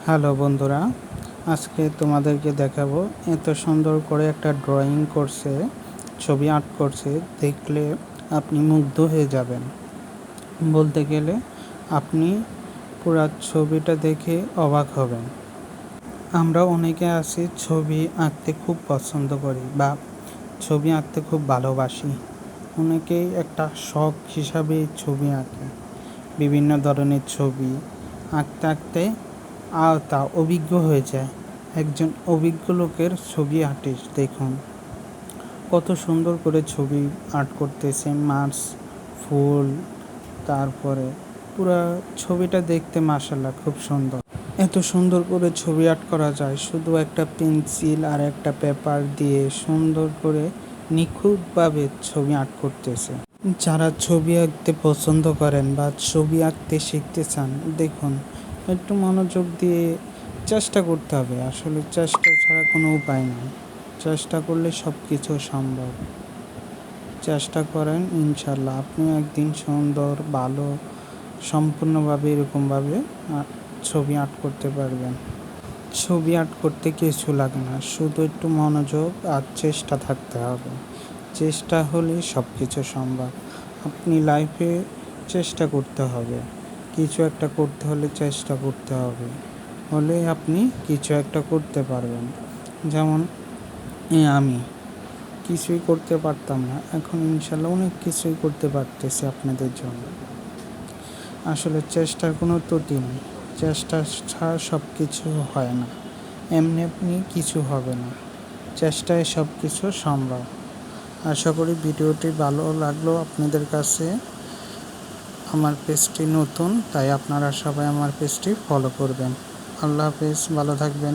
Hello বন্ধুরা, আজকে তোমাদেরকে দেখাবো এত সুন্দর করে একটা ড্রয়িং করছে, ছবি আর্ট করছে। দেখলে আপনি মুগ্ধ হয়ে যাবেন। বলতে গেলে আপনি পুরো ছবিটা দেখে অবাক হবেন। আমরা অনেকে আছি ছবি আঁকতে খুব পছন্দ করি বা ছবি আঁকতে খুব ভালোবাসি। অনেকেই একটা শখ হিসাবে ছবি আঁকে। বিভিন্ন ধরনের ছবি আঁকতে আঁকতে তা অভিজ্ঞ হয়ে যায়। একজন অভিজ্ঞ লোকের ছবি আর্টিস্ট দেখুন কত সুন্দর করে ছবি আর্ট করতেছে, মাছ, ফুল, তারপরে পুরা ছবিটা দেখতে মাশাআল্লাহ খুব সুন্দর। এত সুন্দর করে ছবি আর্ট করা যায় শুধু একটা পেন্সিল আর একটা পেপার দিয়ে। সুন্দর করে নিখুঁতভাবে ছবি আর্ট করতেছে। যারা ছবি আঁকতে পছন্দ করেন বা ছবি আঁকতে শিখতে চান, দেখুন একটু মনোযোগ দিয়ে চেষ্টা করতে হবে। আসলে চেষ্টা ছাড়া কোনো উপায় নেই। চেষ্টা করলে সব কিছু সম্ভব। চেষ্টা করেন, ইনশাল্লাহ আপনি একদিন সুন্দর, ভালো, সম্পূর্ণভাবে এরকমভাবে ছবি আর্ট করতে পারবেন। ছবি আর্ট করতে কিছু লাগে না, শুধু একটু মনোযোগ আর চেষ্টা থাকতে হবে। চেষ্টা হলে সব কিছু সম্ভব। আপনি লাইফে চেষ্টা করতে হবে। কিছু একটা করতে হলে চেষ্টা করতে হবে, হলে আপনি কিছু একটা করতে পারবেন। যেমন আমি কিছুই করতে পারতাম না, এখন ইনশাল্লাহ অনেক কিছুই করতে পারতেছি আপনাদের জন্য। আসলে চেষ্টার কোনো ত্রুটি নেই। চেষ্টা ছাড়া সব কিছু হয় না, এমনি এমনি কিছু হবে না। চেষ্টায় সব কিছু সম্ভব। আশা করি ভিডিওটি ভালো লাগলো আপনাদের কাছে। আমার পেজটি নতুন, তাই আপনারা সবাই আমার পেজটি ফলো করবেন। আল্লাহ হাফেজ, ভালো থাকবেন।